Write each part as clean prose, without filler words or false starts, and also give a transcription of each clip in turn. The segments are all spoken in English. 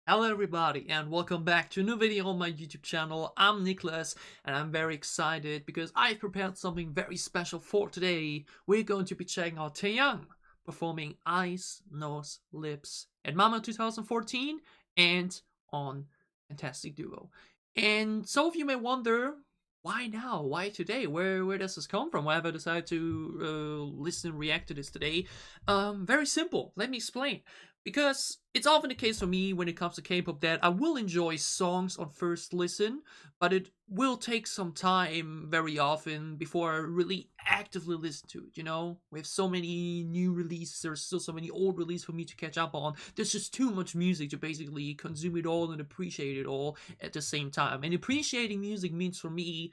Hello everybody and welcome back to a new video on my YouTube channel. I'm Nicholas and I'm very excited because I've prepared something very special for today. We're going to be checking out Taeyang performing Eyes, Nose, Lips at Mama 2014 and on Fantastic Duo. And some of you may wonder, why now? Why today? Where does this come from? Why have I decided to listen and react to this today? Very simple. Let me explain. Because it's often the case for me when it comes to K-pop that I will enjoy songs on first listen, but it will take some time very often before I really actively listen to it, We have so many new releases, there's still so many old releases for me to catch up on. There's just too much music to basically consume it all and appreciate it all at the same time. And appreciating music means for me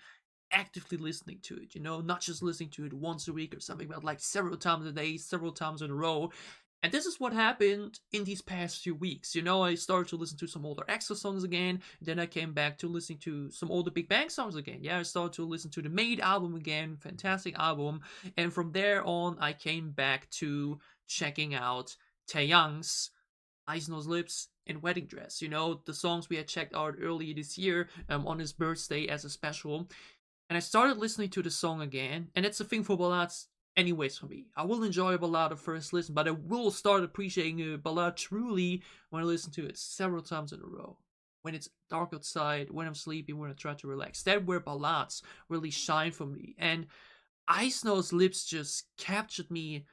actively listening to it, not just listening to it once a week or something, but like several times a day, several times in a row. And this is what happened in these past few weeks. I started to listen to some older EXO songs again. Then I came back to listening to some older Bigbang songs again. Yeah, I started to listen to the Made album again. Fantastic album. And from there on, I came back to checking out Taeyang's Eyes, Nose, Lips, and Wedding Dress. The songs we had checked out earlier this year on his birthday as a special. And I started listening to the song again. And it's a thing for ballads anyways for me. I will enjoy a ballad at first listen, but I will start appreciating a ballad truly when I listen to it several times in a row. When it's dark outside, when I'm sleepy, when I try to relax. That's where ballads really shine for me. And Ice Nose Lips just captured me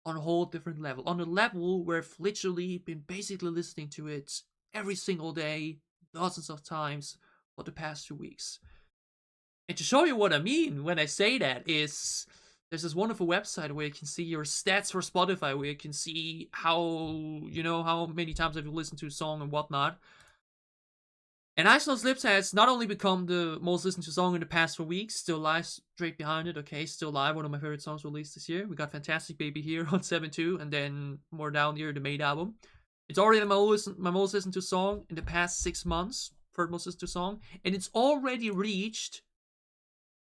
on a whole different level. On a level where I've literally been basically listening to it every single day, dozens of times for the past 2 weeks. And to show you what I mean when I say that is there's this wonderful website where you can see your stats for Spotify, where you can see how many times have you listened to a song and whatnot. And Ice Nose Lips has not only become the most listened to song in the past 4 weeks, Still Live straight behind it, okay, Still Live, one of my favorite songs released this year. We got Fantastic Baby here on 7-2, and then more down here, the Made album. It's already my most listened to song in the past 6 months, third most listened to song, and it's already reached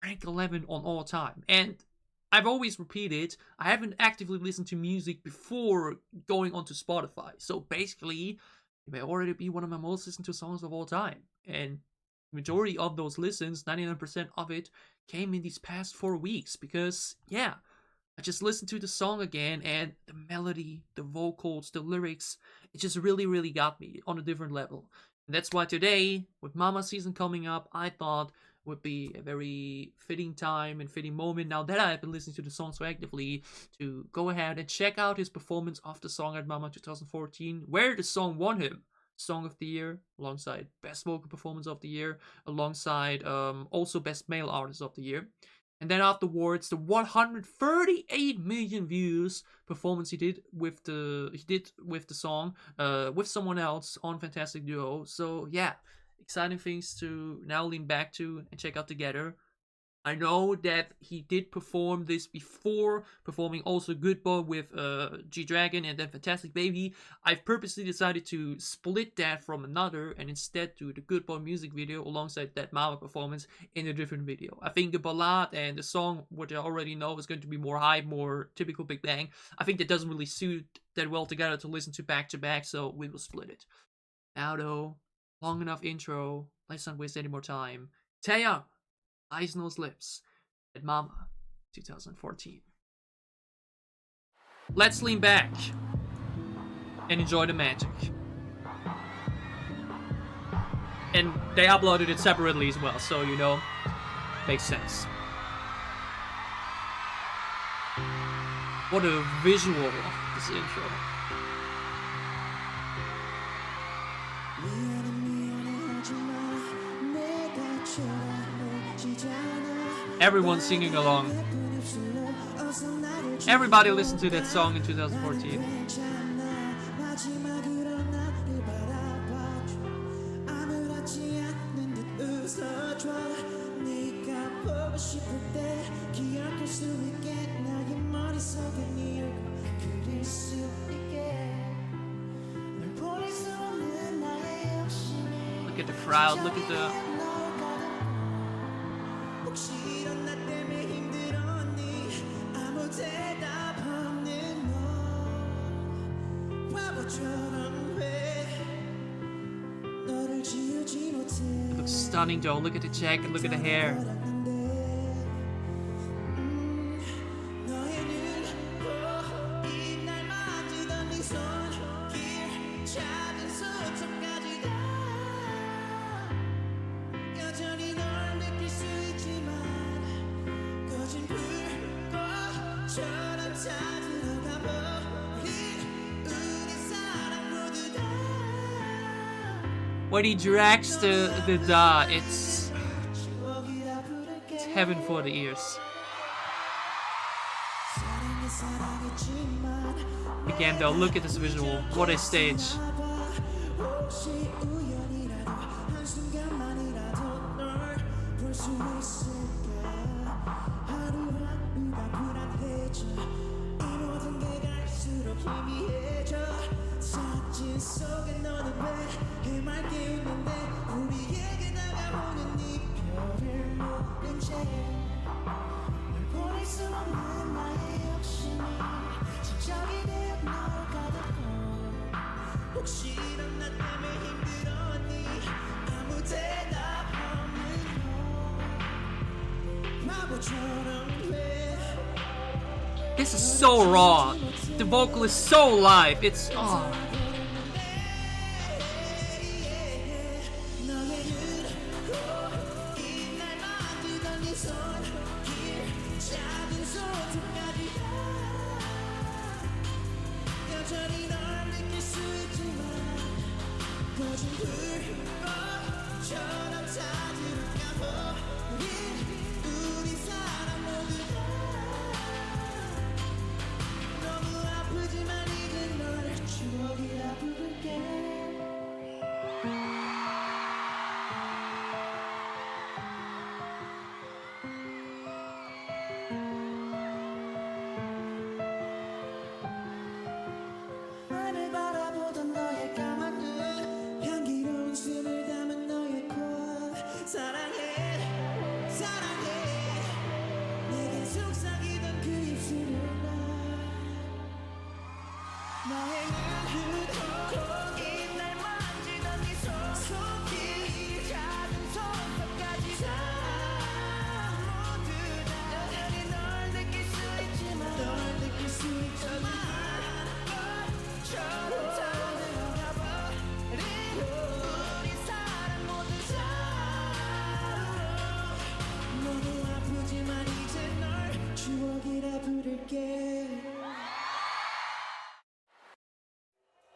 rank 11 on all time. And I've always repeated, I haven't actively listened to music before going onto Spotify. So basically, it may already be one of my most listened to songs of all time. And majority of those listens, 99% of it, came in these past 4 weeks. Because, yeah, I just listened to the song again, and the melody, the vocals, the lyrics, it just really, really got me on a different level. And that's why today, with Mama season coming up, I thought would be a very fitting time and fitting moment, now that I've been listening to the song so actively, to go ahead and check out his performance of the song at Mama 2014, where the song won him Song of the Year, alongside Best Vocal Performance of the Year, alongside also Best Male Artist of the Year. And then afterwards, the 138 million views performance he did with the song with someone else on Fantastic Duo. So yeah, exciting things to now lean back to and check out together. I know that he did perform this before, performing also Good Boy with G-Dragon and then Fantastic Baby. I've purposely decided to split that from another and instead do the Good Boy music video alongside that Mama performance in a different video. I think the ballad and the song, which I already know, is going to be more hype, more typical Big Bang. I think that doesn't really suit that well together to listen to back, so we will split it. Now though, long enough intro, let's not waste any more time. Taeyang, Eyes, Nose, Lips at Mama 2014. Let's lean back and enjoy the magic. And they uploaded it separately as well, so makes sense. What a visual of this intro. Everyone singing along. Everybody listened to that song in 2014. Look at the crowd, look at the It looks stunning though. Look at the jacket, look at the hair. When he drags the da, it's heaven for the ears. Again though, look at this visual. What a stage. This is so raw. The vocal is so live. It's oh.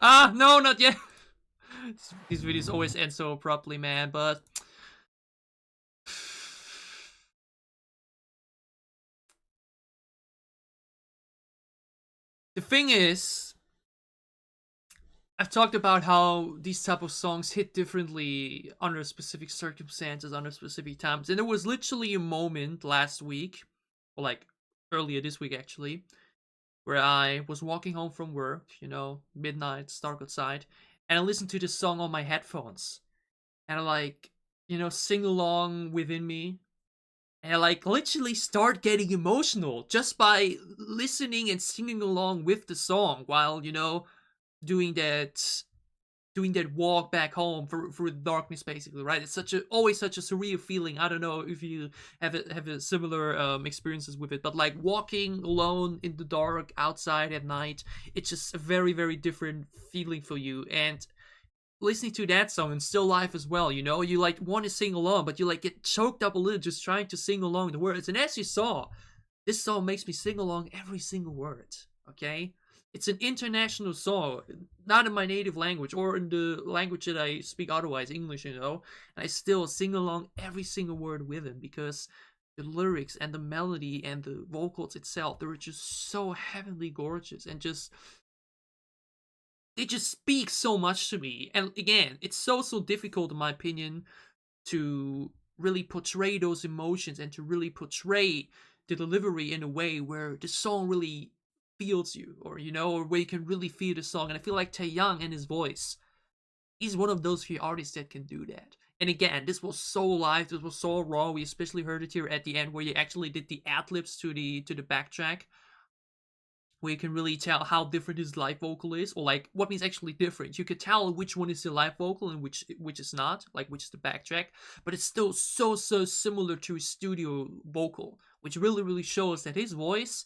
Ah, no, not yet. These videos always end so abruptly, man, but the thing is, I've talked about how these type of songs hit differently under specific circumstances, under specific times, and there was literally a moment last week, or like earlier this week actually, where I was walking home from work, you know, midnight, it's dark outside, and I listened to this song on my headphones, and I like, you know, sing along within me, and I like literally start getting emotional just by listening and singing along with the song while, you know, doing that walk back home through the darkness, basically, right? It's always such a surreal feeling. I don't know if you have a similar experiences with it, but like walking alone in the dark outside at night, it's just a very, very different feeling for you. And listening to that song and Still Life as well, you know, you like want to sing along, but you like get choked up a little just trying to sing along the words. And as you saw, this song makes me sing along every single word, okay? It's an international song, not in my native language or in the language that I speak otherwise, English, you know, and I still sing along every single word with him because the lyrics and the melody and the vocals itself, they were just so heavenly gorgeous and just, they just speak so much to me. And again, it's so difficult in my opinion to really portray those emotions and to really portray the delivery in a way where the song really feels you, or you know, or where you can really feel the song. And I feel like Taeyang and his voice, he's one of those few artists that can do that. And again, this was so live, this was so raw. We especially heard it here at the end where you actually did the ad libs to the backtrack. where you can really tell how different his live vocal is, or like what means actually different. You could tell which one is the live vocal and which is not, like which is the backtrack, but it's still so similar to his studio vocal, which really shows that his voice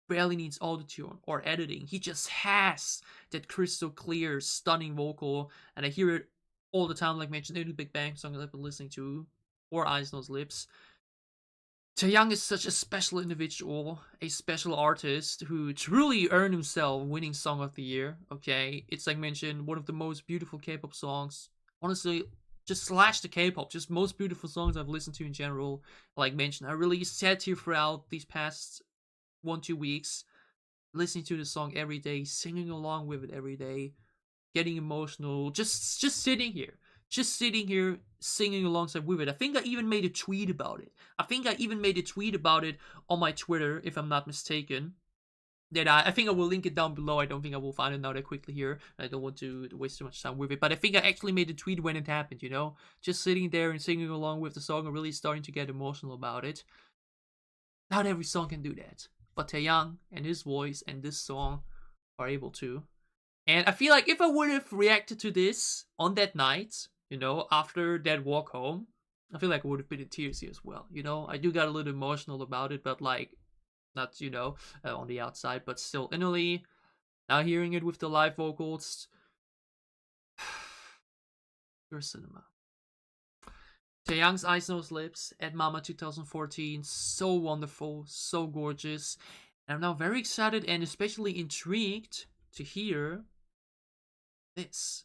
barely needs autotune or editing. He just has that crystal clear, stunning vocal, and I hear it all the time, like mentioned in the Bigbang song that I've been listening to, or Eyes Nose Lips. Taeyang is such a special individual, a special artist who truly earned himself winning Song of the Year. Okay, it's like mentioned, one of the most beautiful K-pop songs. Honestly, just slash the K-pop, just most beautiful songs I've listened to in general. Like mentioned, I really sat here throughout these past 1-2 weeks, listening to the song every day, singing along with it every day, getting emotional, just sitting here. Just sitting here singing alongside with it. I think I even made a tweet about it. On my Twitter, if I'm not mistaken. That I think I will link it down below. I don't think I will find it now that quickly here. I don't want to waste too much time with it. But I think I actually made a tweet when it happened, you know? Just sitting there and singing along with the song and really starting to get emotional about it. Not every song can do that. But Taeyang and his voice and this song are able to. And I feel like if I would have reacted to this on that night, you know, after that walk home, I feel like I would have been in tears here as well. You know, I do got a little emotional about it, but like, not, you know, on the outside, but still innerly. Now hearing it with the live vocals, pure cinema. Taeyang's Eyes Nose Lips at Mama 2014, so wonderful, so gorgeous. And I'm now very excited and especially intrigued to hear this.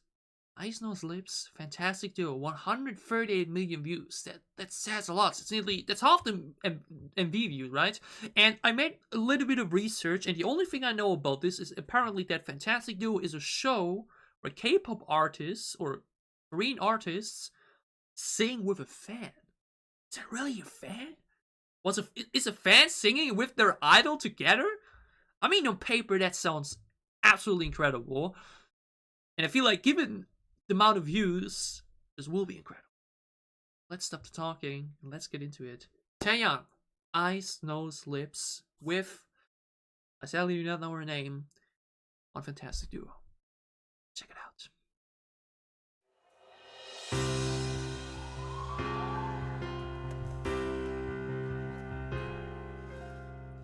Eyes Nose Lips, fantastic duo, 138 million views. That says a lot. That's half the MV views, right? And I made a little bit of research, and the only thing I know about this is apparently that Fantastic Duo is a show where K-pop artists or Korean artists sing with a fan. Is that really a fan? Is a fan singing with their idol together? I mean, on paper that sounds absolutely incredible. And I feel like given the amount of views, this will be incredible. Let's stop the talking and let's get into it. Taeyang, Eyes, Nose, Lips, with, I sadly do not know her name, on Fantastic Duo. Check it out.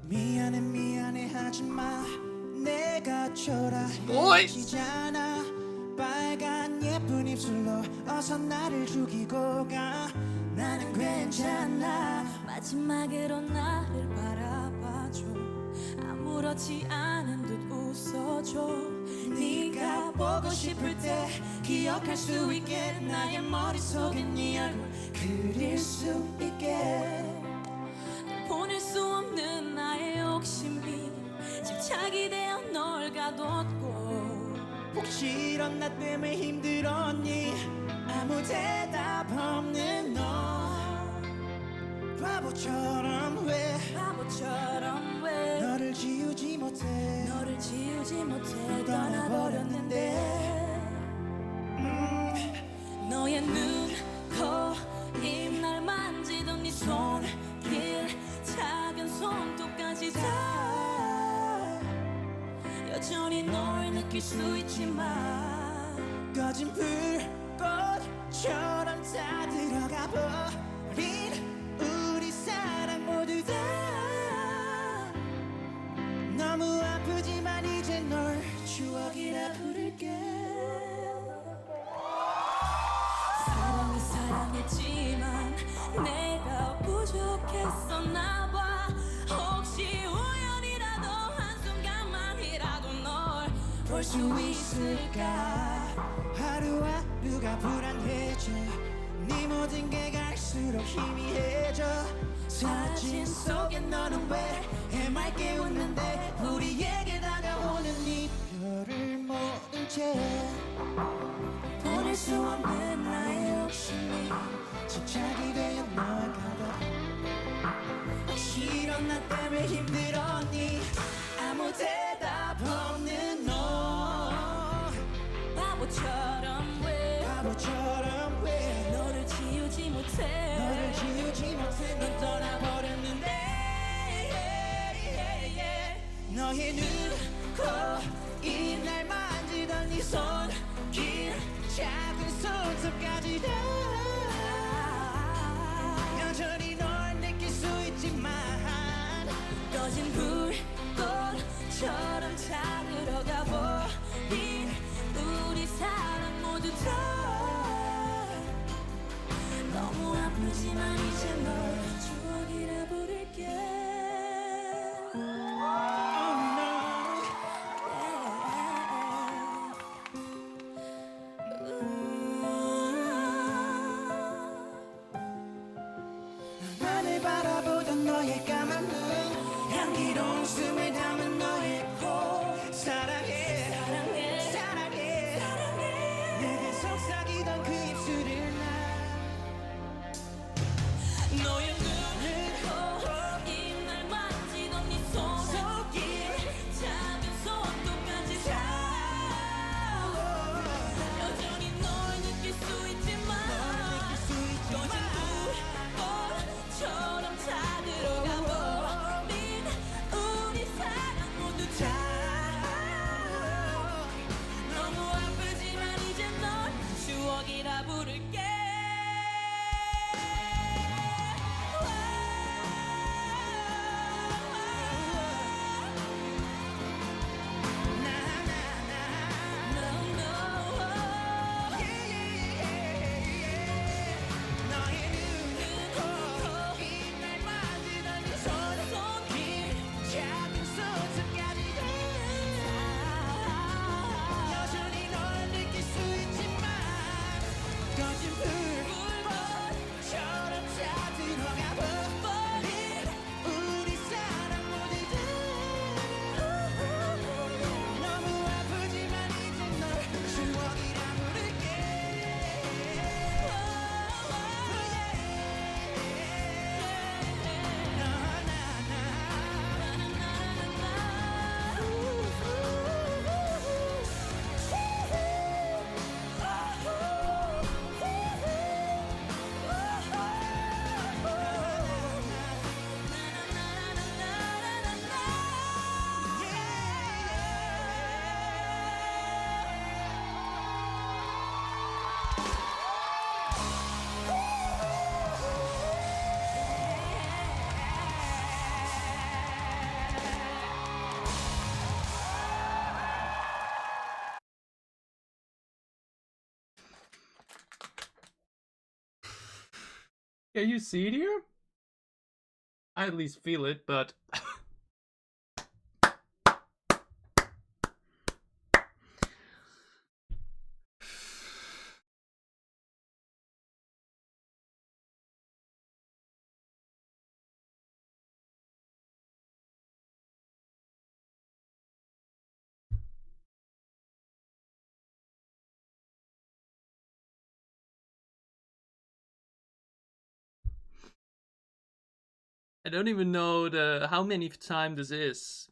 미안해 하지마 내가 Boy. 초라해지잖아 빨간 예쁜 입술로 어서 나를 죽이고 가 나는 괜찮아 마지막으로 나를 바라봐줘 아무렇지 않은 듯 웃어줘 네가 보고 싶을 때 기억할 수 있게 나의 머릿속에 네 얼굴 그릴 수 있게 보낼 수 없는 나의 욕심이 집착이 되어 널 가뒀고 혹시 이런 나 때문에 힘들었니 아무 대답 없는 너 바보처럼 왜 너를 지우지 못해 떠나버렸는데 너의 눈, 코, 입 날 만지던 네 손길 작은 손톱까지 다 여전히 널 느낄 수 있지만 꺼진 불꽃처럼 다 들어가 버린 우리 사랑 모두 다 너무 아프지만 이제 널 추억이라 부를게 사랑했지만 내가 부족했었나 봐 혹시 우연이라도 한순간만이라도 널 볼 수 있을까 하루하루가 불안해져 네 모든 게 갈수록 희미해져 사진 속에 너는 왜 해맑게 웃는데 우리에게 다가오는 이별을 모른 채 보낼 수 없는 나의 욕심이 집착이 되어 널 가둬 혹시 이런 나 때문에 힘들었니 아무 대답 없는 너 바보처럼 왜 너를 지우지 못해 넌 떠나버렸는데 너의 눈 손톱까지도 여전히 널 느낄 수 있지만 꺼진 불꽃처럼 차들어가 버린 우리 사랑 모두 다 너무 아프지만 이제 널 추억이라 부를게. 하늘 바라보던 너의 까만 눈 향기로운 숨을 담은 너의 코 사랑해 사랑해 사랑해 사랑해 내게 속삭이던 그 입술을 나 너의 눈, 코, 입날 만지던 네 손길 작은 손톱까지 다 여전히 널 느낄 수 있지만 꺼진 불꽃처럼 차들어가 버린 우리 사랑 모두 다 너무 아프지만 이제 널 추억이라 부를게. 너의 눈, 코, 입날 만지던 네 손길 작은 손톱까지도 여전히 널 느낄 수 있지만 꺼진 불꽃처럼 차들어가 버린 우리 사랑 모두 너무 아프지만 이제 널 추억이라 부를게. Can you see it here? I at least feel it, but I don't even know how many time this is.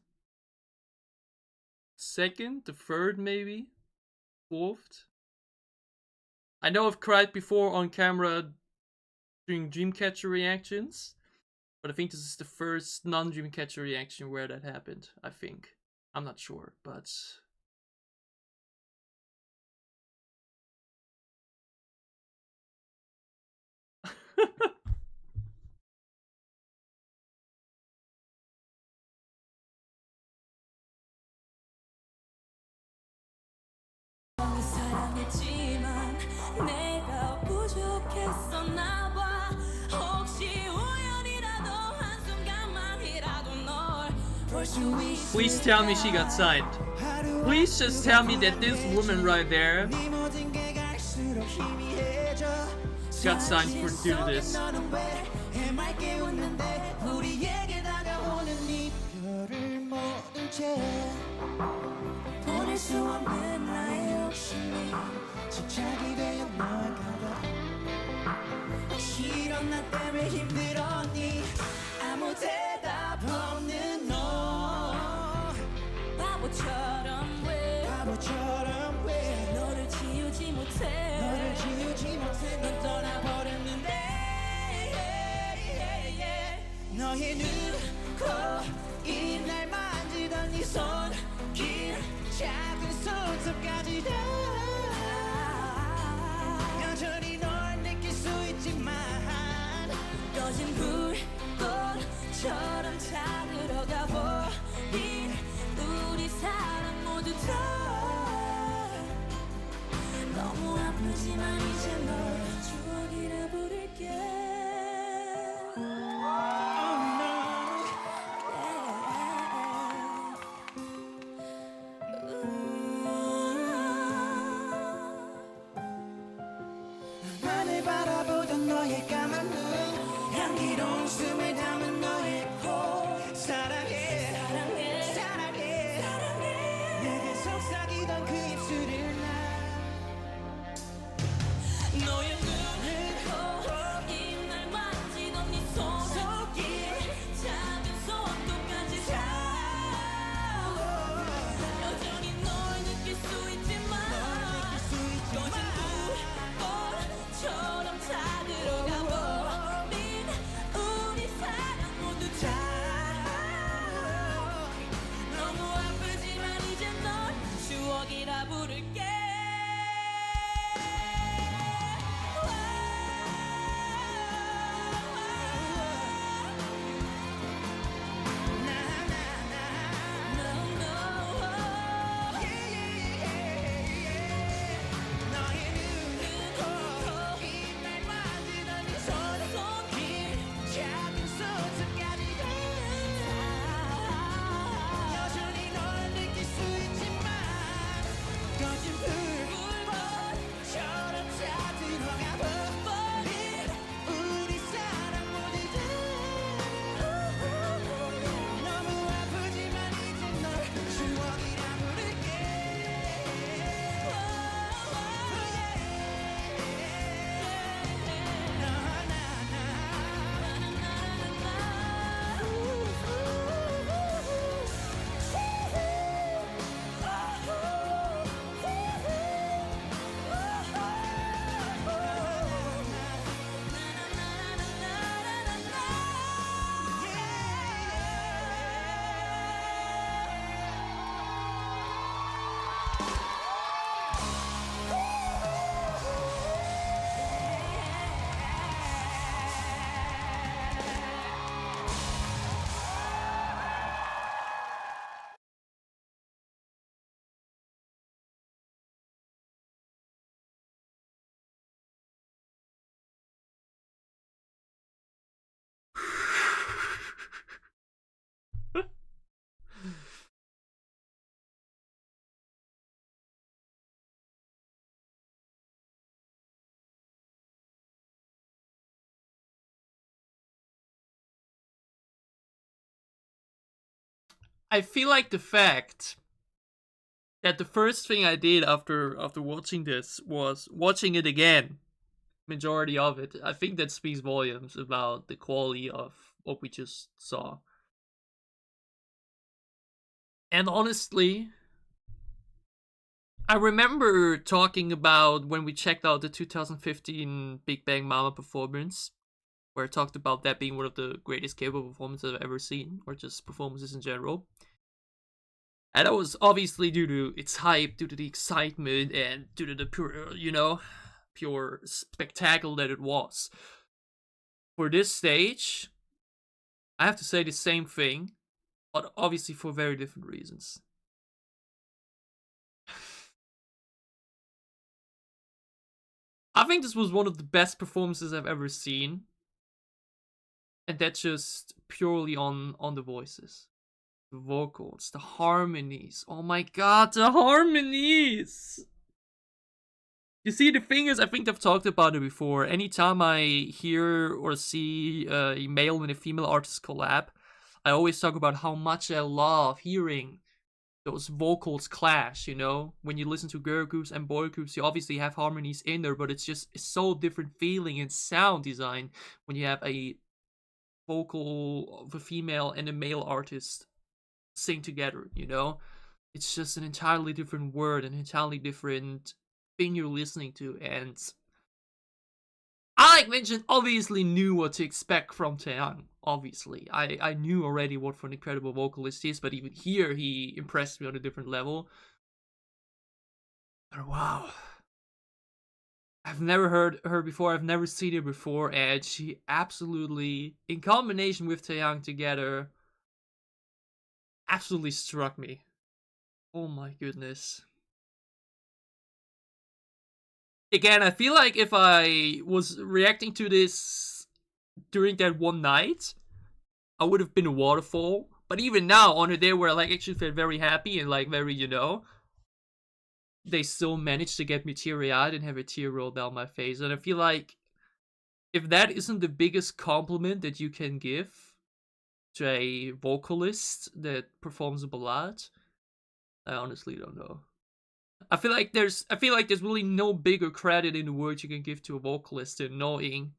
Second, the third maybe? Fourth? I know I've cried before on camera during Dreamcatcher reactions, but I think this is the first non-Dreamcatcher reaction where that happened, I think. I'm not sure, but... 사랑했지만 내가 부족했었나 봐. 혹시 우연이라도 한순간만이라도 널 볼 수 있을까? Please tell me she got signed. Please just tell me that this woman right there 네 모든 게 갈수록 희미해져 got signed for to do this. 너는 왜 해맑게 웃는데 우리에게 다가오는 이별을 모른 채 보낼 수 없는 나의 욕심이 집착이 되어 널 가둬 싫어 나 때문에 힘들었니 아무 대답 없는 너 바보처럼 왜 너를 지우지 못해 넌 떠나버렸는데 너의 눈, 코, 입 날 만지던 네 손길 작은 손톱까지 다 아프지만 이제 널 추억이라 부를게. 하늘 바라보던 너의 까만 눈, 향기로운 숨을 담은 너의 코. 사랑해 사랑해 사랑해 사랑해. 내게 속삭이던 그 입술을 나 너의 눈을 코 입날 만지던 네 손길 작은 소원도까지 다 여전히 널 느낄 수 있지만 꺼진 불꽃처럼 다 들어가 버린 우리 사랑 모두 다 너무 아프지만 이제 널 추억이라 부를게. 작은 소스까지 여전히 널 느낄 수 있지만 꺼진 불꽃처럼 다 들어가 버린 우리 사랑 모두 다 너무 아프지만 이제 널 추억이라 I feel like the fact that the first thing I did after watching this was watching it again, majority of it. I think that speaks volumes about the quality of what we just saw. And honestly, I remember talking about when we checked out the 2015 Big Bang Mama performance, where I talked about that being one of the greatest K-pop performances I've ever seen, or just performances in general. And that was obviously due to its hype, due to the excitement, and due to the pure spectacle that it was. For this stage, I have to say the same thing, but obviously for very different reasons. I think this was one of the best performances I've ever seen. And that's just purely on the voices. The vocals, the harmonies. Oh my god, the harmonies! You see, the thing is, I think I've talked about it before. Anytime I hear or see a male and a female artist collab, I always talk about how much I love hearing those vocals clash, you know? When you listen to girl groups and boy groups, you obviously have harmonies in there, but it's so different feeling and sound design when you have a vocal of a female and a male artist sing together, you know? It's just an entirely different word, an entirely different thing you're listening to, and I, like mentioned, obviously knew what to expect from Taeyang. Obviously, I knew already what for an incredible vocalist he is, but even here he impressed me on a different level. And wow, I've never heard her before, I've never seen her before, and she absolutely, in combination with Taeyang together, absolutely struck me. Oh my goodness. again, I feel like if I was reacting to this during that one night, I would have been a waterfall. But even now, on a day where I like actually felt very happy and like very, they still managed to get me teary-eyed and have a tear roll down my face. And I feel like if that isn't the biggest compliment that you can give to a vocalist that performs a ballad, I honestly don't know. I feel like there's really no bigger credit in the world you can give to a vocalist than knowing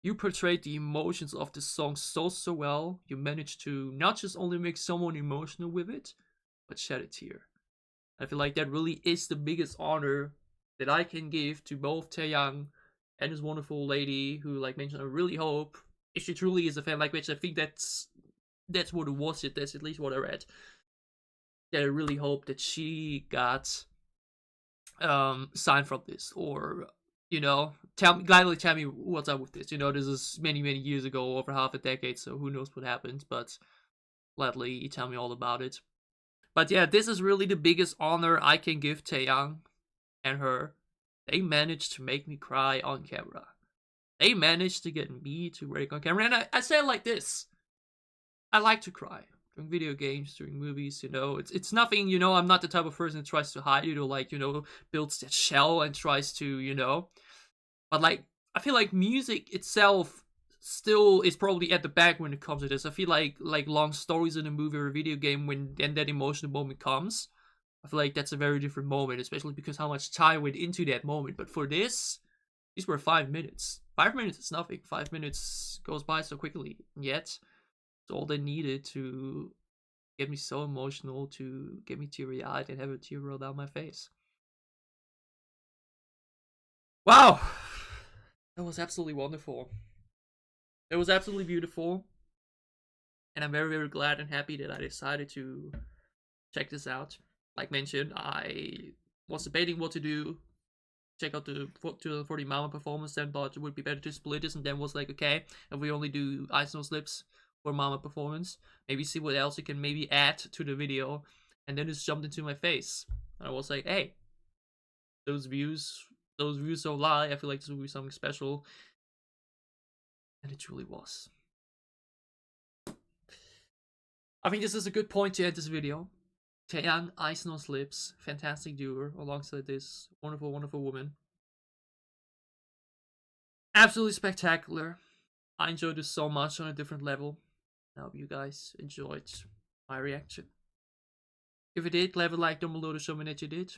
you portrayed the emotions of the song so well. You managed to not just only make someone emotional with it, but shed a tear. I feel like that really is the biggest honor that I can give to both Taeyang and this wonderful lady who, like mentioned, I really hope, if she truly is a fan, like which I think that's what it was. That's at least what I read. That I really hope that she got signed from this, or gladly tell me what's up with this. This is many years ago, over half a decade, so who knows what happened, but gladly tell me all about it. But yeah, this is really the biggest honor I can give Taeyang and her. They managed to make me cry on camera. They managed to get me to break on camera, and I say it like this: I like to cry during video games, during movies. It's nothing. I'm not the type of person that tries to hide it, or like builds that shell and tries to. But like, I feel like music itself still is probably at the back when it comes to this. I feel like long stories in a movie or a video game, when then that emotional moment comes, I feel like that's a very different moment, especially because how much time went into that moment. But for this, these were 5 minutes. 5 minutes is nothing. 5 minutes goes by so quickly. Yet, it's all they needed to get me so emotional, to get me teary-eyed and have a tear roll down my face. Wow! That was absolutely wonderful. It was absolutely beautiful. And I'm very glad and happy that I decided to check this out. Like mentioned, I was debating what to do. Check out the 240 Mama performance, then thought it would be better to split this, and then was like, okay, if we only do Ice No Slips for Mama performance, maybe see what else you can maybe add to the video. And then just jumped into my face. And I was like, hey, those views don't lie. I feel like this will be something special. And it truly was. I think this is a good point to end this video. Taeyang, Ice No Slips, fantastic duo alongside this wonderful woman. Absolutely spectacular. I enjoyed this so much on a different level. I hope you guys enjoyed my reaction. If you did, leave a like down below to show me that you did.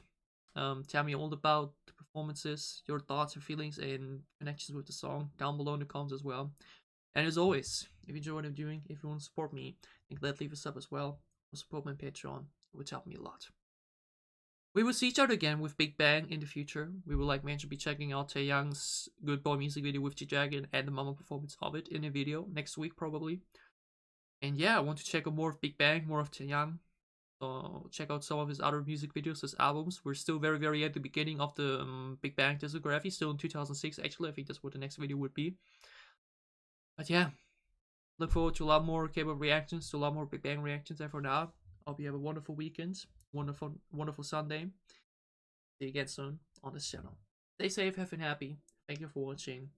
Tell me all about the performances, your thoughts and feelings and connections with the song down below in the comments as well. And as always, if you enjoy what I'm doing, if you want to support me, then gladly leave a sub as well, or support my Patreon. It would help me a lot. We will see each other again with Bigbang in the future. We will, like mentioned, be checking out Taeyang's Good Boy music video with G-Dragon and the Mama performance of it in a video next week probably. And yeah, I want to check out more of Bigbang, more of Taeyang. So check out some of his other music videos, his albums. We're still very at the beginning of the Bigbang discography, still in 2006 actually. I think that's what the next video would be. But yeah, look forward to a lot more K-pop reactions, to a lot more Bigbang reactions. And for now, I hope you have a wonderful weekend, wonderful Sunday. See you again soon on this channel. Stay safe, have been happy. Thank you for watching.